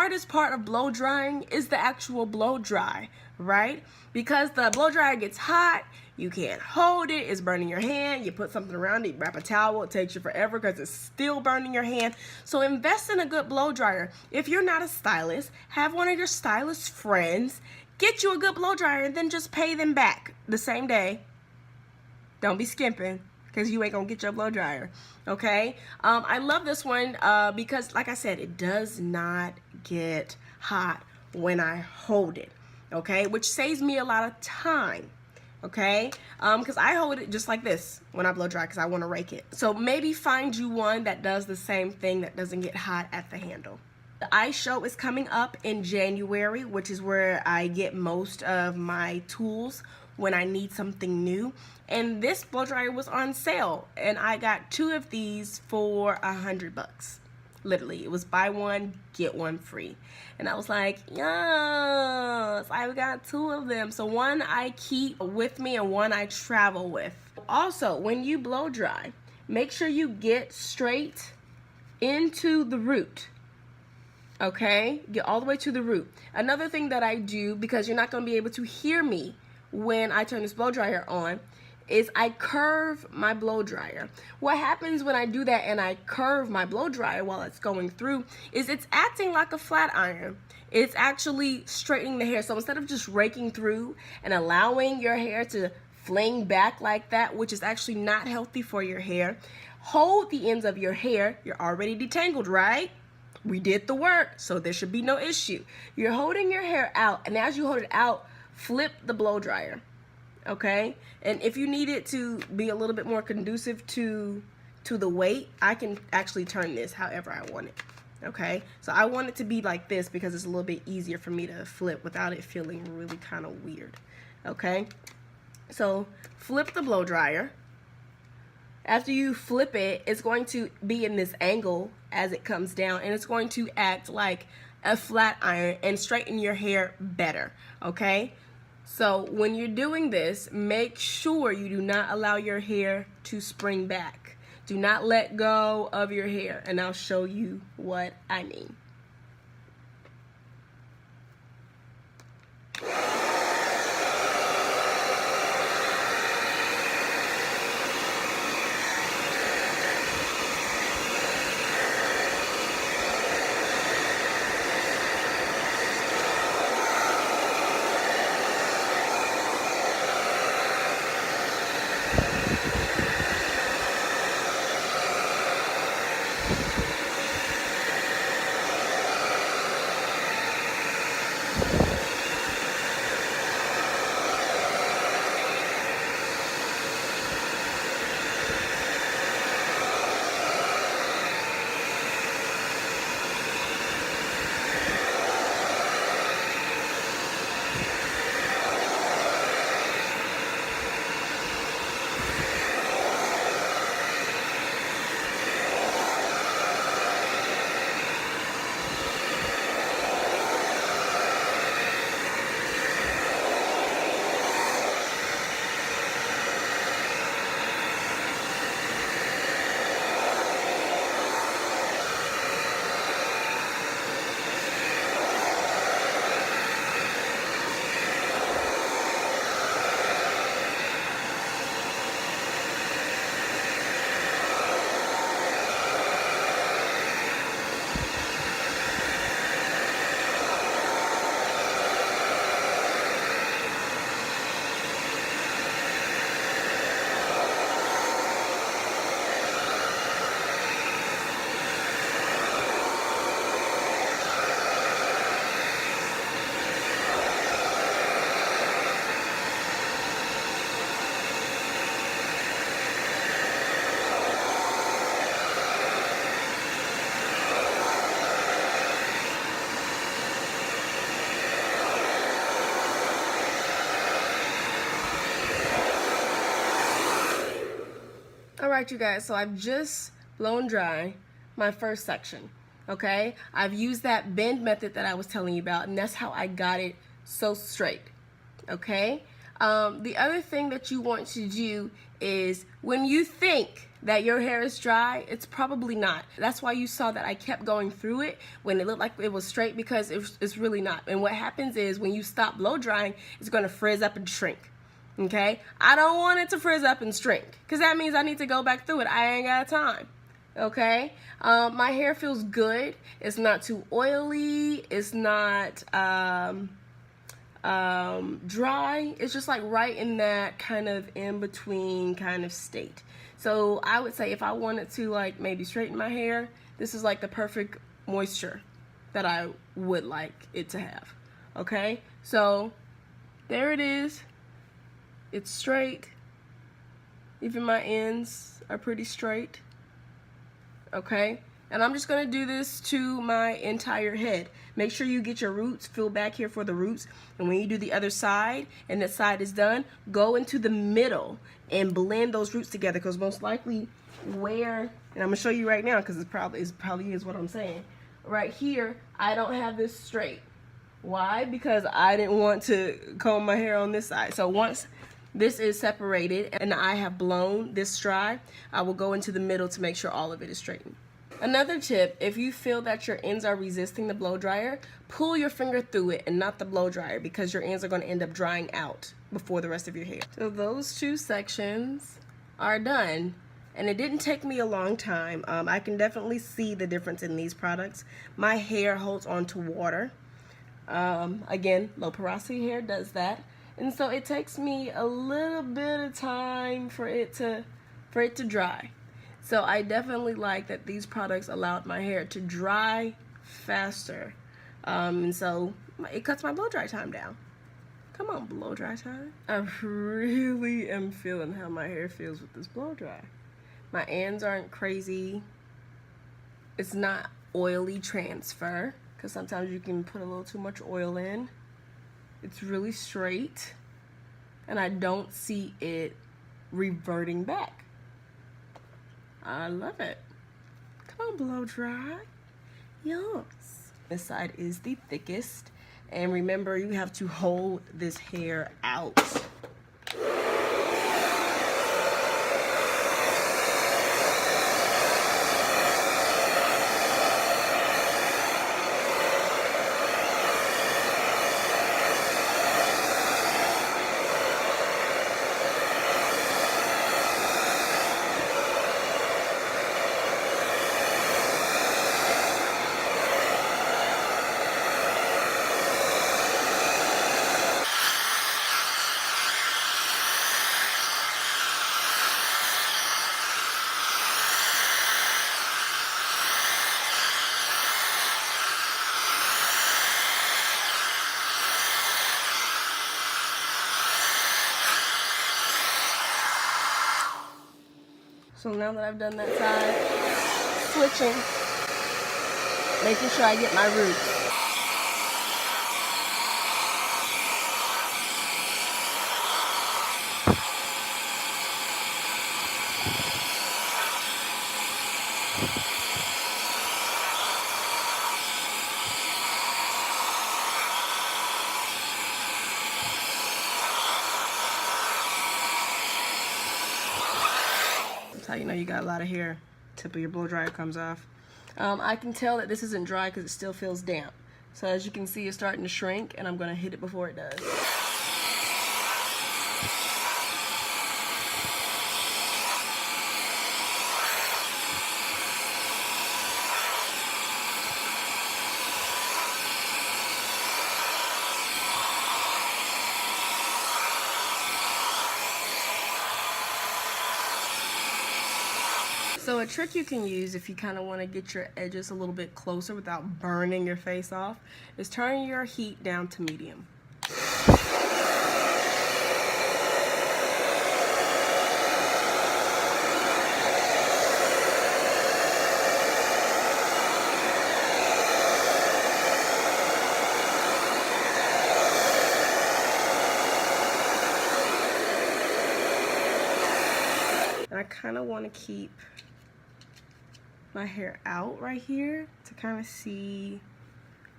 hardest part of blow drying is the actual blow dry, right? Because the blow dryer gets hot, you can't hold it, it's burning your hand, you put something around it, wrap a towel, it takes you forever because it's still burning your hand. So invest in a good blow dryer. If you're not a stylist, have one of your stylist friends get you a good blow dryer and then just pay them back the same day. Don't be skimping, because you ain't gonna get your blow dryer, okay? I love this one because, like I said, it does not get hot when I hold it, okay? Which saves me a lot of time, okay? Because I hold it just like this when I blow dry because I want to rake it. So maybe find you one that does the same thing, that doesn't get hot at the handle. The ice show is coming up in January, which is where I get most of my tools when I need something new. And this blow dryer was on sale, and I got 2 of these for $100. Literally, it was buy one, get one free. And I was like, yes, I got 2 of them. So one I keep with me and one I travel with. Also, when you blow dry, make sure you get straight into the root. Okay, get all the way to the root. Another thing that I do, because you're not going to be able to hear me when I turn this blow dryer on, is I curve my blow dryer. What happens when I do that and I curve my blow dryer while it's going through is it's acting like a flat iron. It's actually straightening the hair. So instead of just raking through and allowing your hair to fling back like that, which is actually not healthy for your hair, hold the ends of your hair. You're already detangled, right? We did the work, so there should be no issue. You're holding your hair out, and as you hold it out, flip the blow dryer, okay? And if you need it to be a little bit more conducive to the weight, I can actually turn this however I want it, okay? So I want it to be like this because it's a little bit easier for me to flip without it feeling really kind of weird, okay? So flip the blow dryer. After you flip it, it's going to be in this angle as it comes down, and it's going to act like a flat iron and straighten your hair better, okay? So when you're doing this, make sure you do not allow your hair to spring back. Do not let go of your hair, and I'll show you what I mean. Alright, you guys, so I've just blown dry my first section, okay? I've used that bend method that I was telling you about, and that's how I got it so straight, okay? The other thing that you want to do is when you think that your hair is dry, it's probably not. That's why you saw that I kept going through it when it looked like it was straight, because it's really not. And what happens is when you stop blow drying, it's going to frizz up and shrink. Okay? I don't want it to frizz up and shrink, because that means I need to go back through it. I ain't got time. Okay? My hair feels good. It's not too oily. It's not dry. It's just like right in that kind of in between kind of state. So I would say if I wanted to like maybe straighten my hair, this is like the perfect moisture that I would like it to have. Okay, so there it is. It's straight. Even my ends are pretty straight. Okay, and I'm just gonna do this to my entire head. Make sure you get your roots, feel back here for the roots, and when you do the other side and that side is done, go into the middle and blend those roots together, because most likely where, and I'm gonna show you right now because it probably is what I'm saying. Right here, I don't have this straight. Why? Because I didn't want to comb my hair on this side. So once this is separated and I have blown this dry, I will go into the middle to make sure all of it is straightened. Another tip, if you feel that your ends are resisting the blow dryer, pull your finger through it and not the blow dryer, because your ends are going to end up drying out before the rest of your hair. So those two sections are done, and it didn't take me a long time. I can definitely see the difference in these products. My hair holds on to water. Again, low porosity hair does that. And so it takes me a little bit of time for it to dry. So I definitely like that these products allowed my hair to dry faster. And so it cuts my blow dry time down. Come on, blow dry time. I really am feeling how my hair feels with this blow dry. My ends aren't crazy. It's not oily transfer, because sometimes you can put a little too much oil in. It's really straight, and I don't see it reverting back. I love it. Come on, blow dry. Yes. This side is the thickest, and remember, you have to hold this hair out. So now that I've done that side, switching, making sure I get my roots. That's how you know you got a lot of hair. Tip of your blow dryer comes off. I can tell that this isn't dry because it still feels damp. So as you can see, it's starting to shrink, and I'm going to hit it before it does. So a trick you can use if you kind of want to get your edges a little bit closer without burning your face off is turn your heat down to medium. And I kind of want to keep my hair out right here to kind of see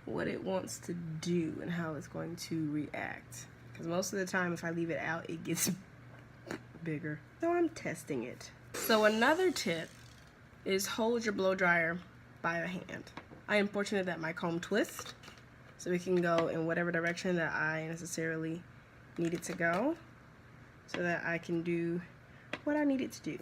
what it wants to do and how it's going to react. Because most of the time if I leave it out, it gets bigger. So I'm testing it. So another tip is hold your blow dryer by the hand. I am fortunate that my comb twists, so it can go in whatever direction that I necessarily need it to go, so that I can do what I need it to do.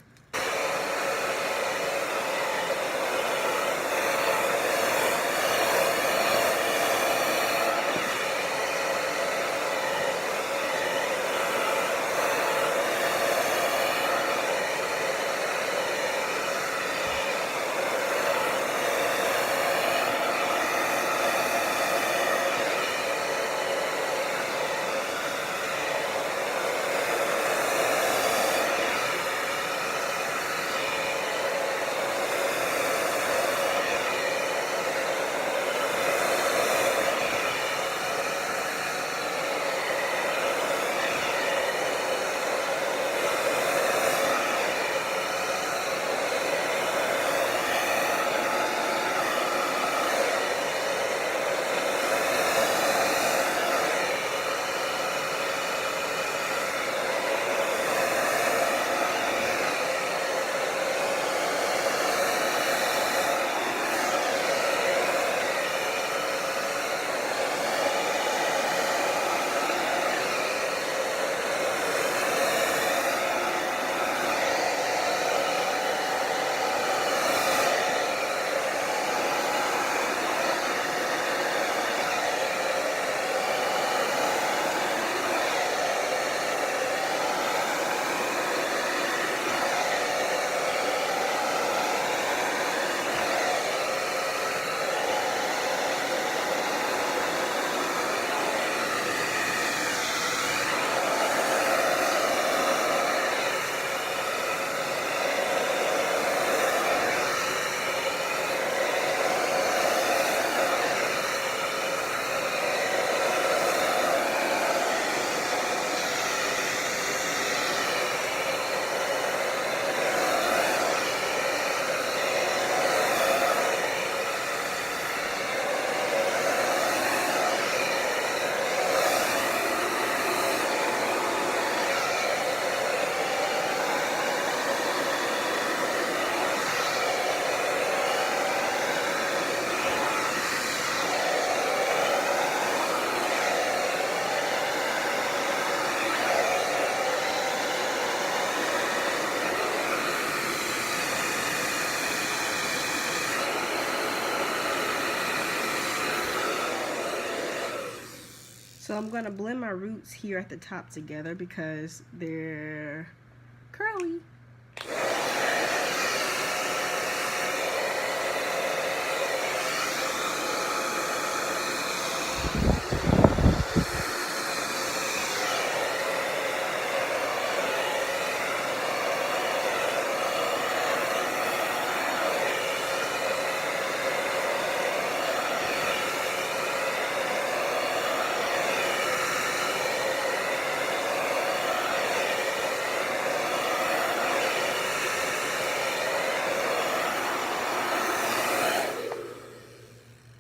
So I'm going to blend my roots here at the top together because they're curly.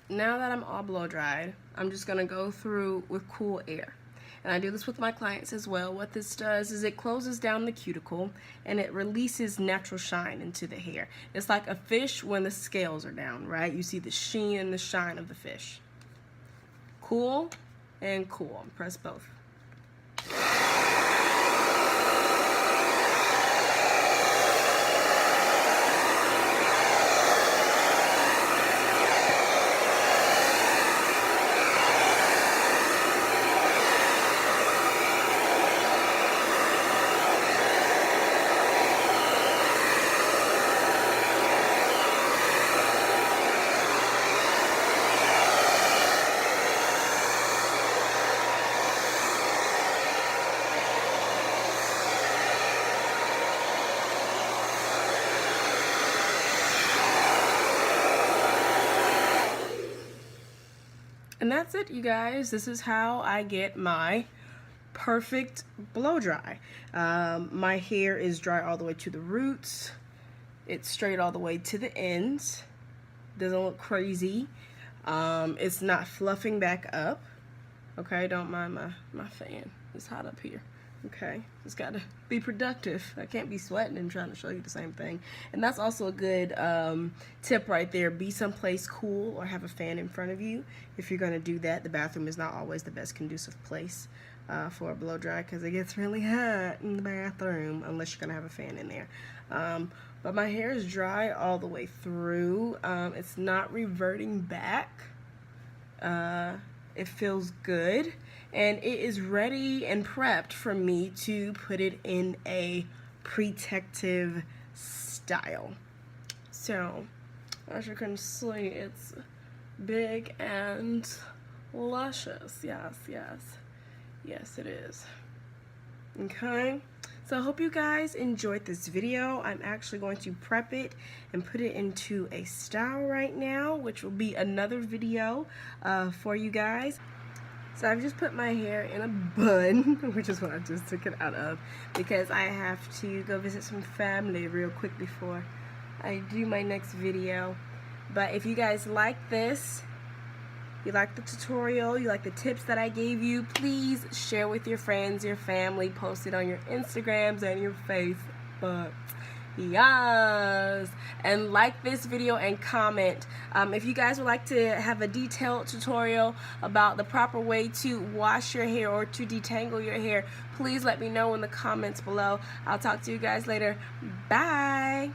Now that I'm all blow dried, I'm just gonna go through with cool air. And I do this with my clients as well. What this does is it closes down the cuticle and it releases natural shine into the hair. It's like a fish when the scales are down, right? You see the sheen and the shine of the fish. Cool and cool. Press both. And that's it, you guys. This is how I get my perfect blow dry. My hair is dry all the way to the roots. It's straight all the way to the ends. Doesn't look crazy. It's not fluffing back up. Okay, don't mind my fan. It's hot up here. Okay, just gotta be productive. I can't be sweating and trying to show you the same thing. And that's also a good tip right there. Be someplace cool or have a fan in front of you. If you're gonna do that, the bathroom is not always the best conducive place for a blow dry because it gets really hot in the bathroom unless you're gonna have a fan in there. But my hair is dry all the way through. It's not reverting back. It feels good, and it is ready and prepped for me to put it in a protective style. So, as you can see, it's big and luscious. Yes, yes. Yes, it is. Okay, so I hope you guys enjoyed this video. I'm actually going to prep it and put it into a style right now, which will be another video for you guys. So I've just put my hair in a bun, which is what I just took it out of, because I have to go visit some family real quick before I do my next video. But if you guys like this, you like the tutorial, you like the tips that I gave you, please share with your friends, your family, post it on your Instagrams and your Facebook. Yes, and like this video and comment. If you guys would like to have a detailed tutorial about the proper way to wash your hair or to detangle your hair, please let me know in the comments below. I'll talk to you guys later. Bye.